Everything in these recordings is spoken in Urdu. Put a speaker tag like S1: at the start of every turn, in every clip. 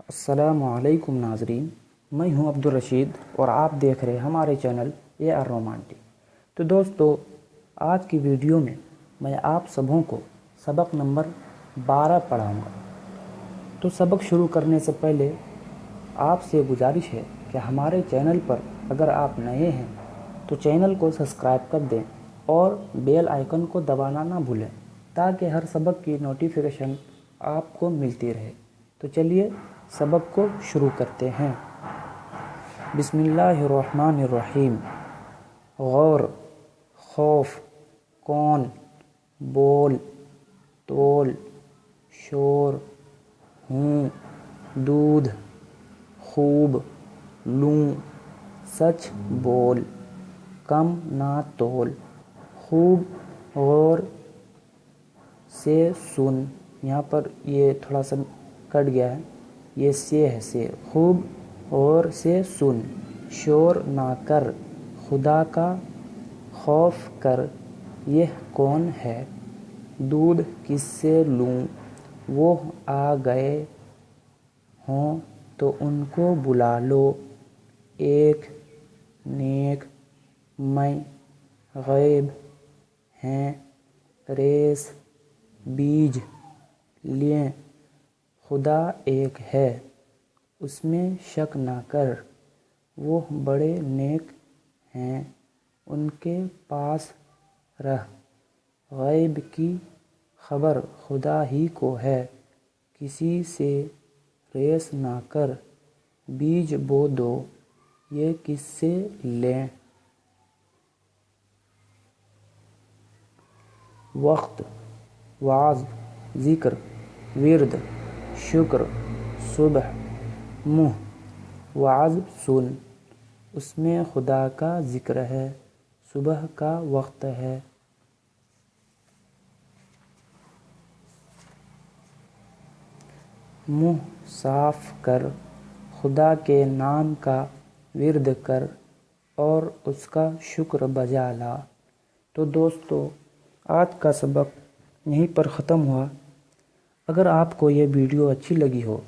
S1: السلام علیکم ناظرین، میں ہوں عبدالرشید اور آپ دیکھ رہے ہیں ہمارے چینل اے آر رومانٹک۔ تو دوستو، آج کی ویڈیو میں آپ سبوں کو سبق نمبر 12 پڑھاؤں گا۔ تو سبق شروع کرنے سے پہلے آپ سے گزارش ہے کہ ہمارے چینل پر اگر آپ نئے ہیں تو چینل کو سبسکرائب کر دیں اور بیل آئیکن کو دبانا نہ بھولیں تاکہ ہر سبق کی نوٹیفیکیشن آپ کو ملتی رہے۔ تو چلیے سبق کو شروع کرتے ہیں۔ بسم اللہ الرحمن الرحیم۔ غور، خوف، کون، بول، تول، شور، ہوں، دودھ، خوب، لوں، سچ بول، کم نہ تول، خوب غور سے سن۔ یہاں پر یہ تھوڑا سا کٹ گیا ہے، یہ سے ہے سے۔ خوب غور سے سن، شور نہ کر، خدا کا خوف کر، یہ کون ہے، دودھ کس سے لوں، وہ آ گئے ہوں تو ان کو بلا لو، ایک نیک، میں، غیب، ہیں، ریس، بیج، لیں، خدا ایک ہے، اس میں شک نہ کر، وہ بڑے نیک ہیں، ان کے پاس رہ، غیب کی خبر خدا ہی کو ہے، کسی سے ریس نہ کر، بیج بو دو، یہ کس سے لیں۔ وقت، وعظ، ذکر، ورد، شکر، صبح، منہ، وعظ سن، اس میں خدا کا ذکر ہے، صبح کا وقت ہے۔ منہ صاف کر، خدا کے نام کا ورد کر اور اس کا شکر بجا لا۔ تو دوستو، آج کا سبق یہیں پر ختم ہوا۔ اگر آپ کو یہ ویڈیو اچھی لگی ہو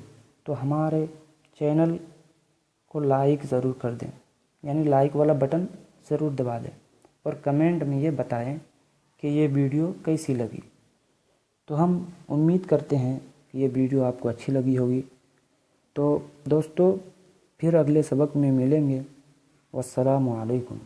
S1: تو ہمارے چینل کو لائک ضرور کر دیں، یعنی لائک والا بٹن ضرور دبا دیں اور کمنٹ میں یہ بتائیں کہ یہ ویڈیو کیسی لگی۔ تو ہم امید کرتے ہیں کہ یہ ویڈیو آپ کو اچھی لگی ہوگی۔ تو دوستو، پھر اگلے سبق میں ملیں گے۔ والسلام علیکم۔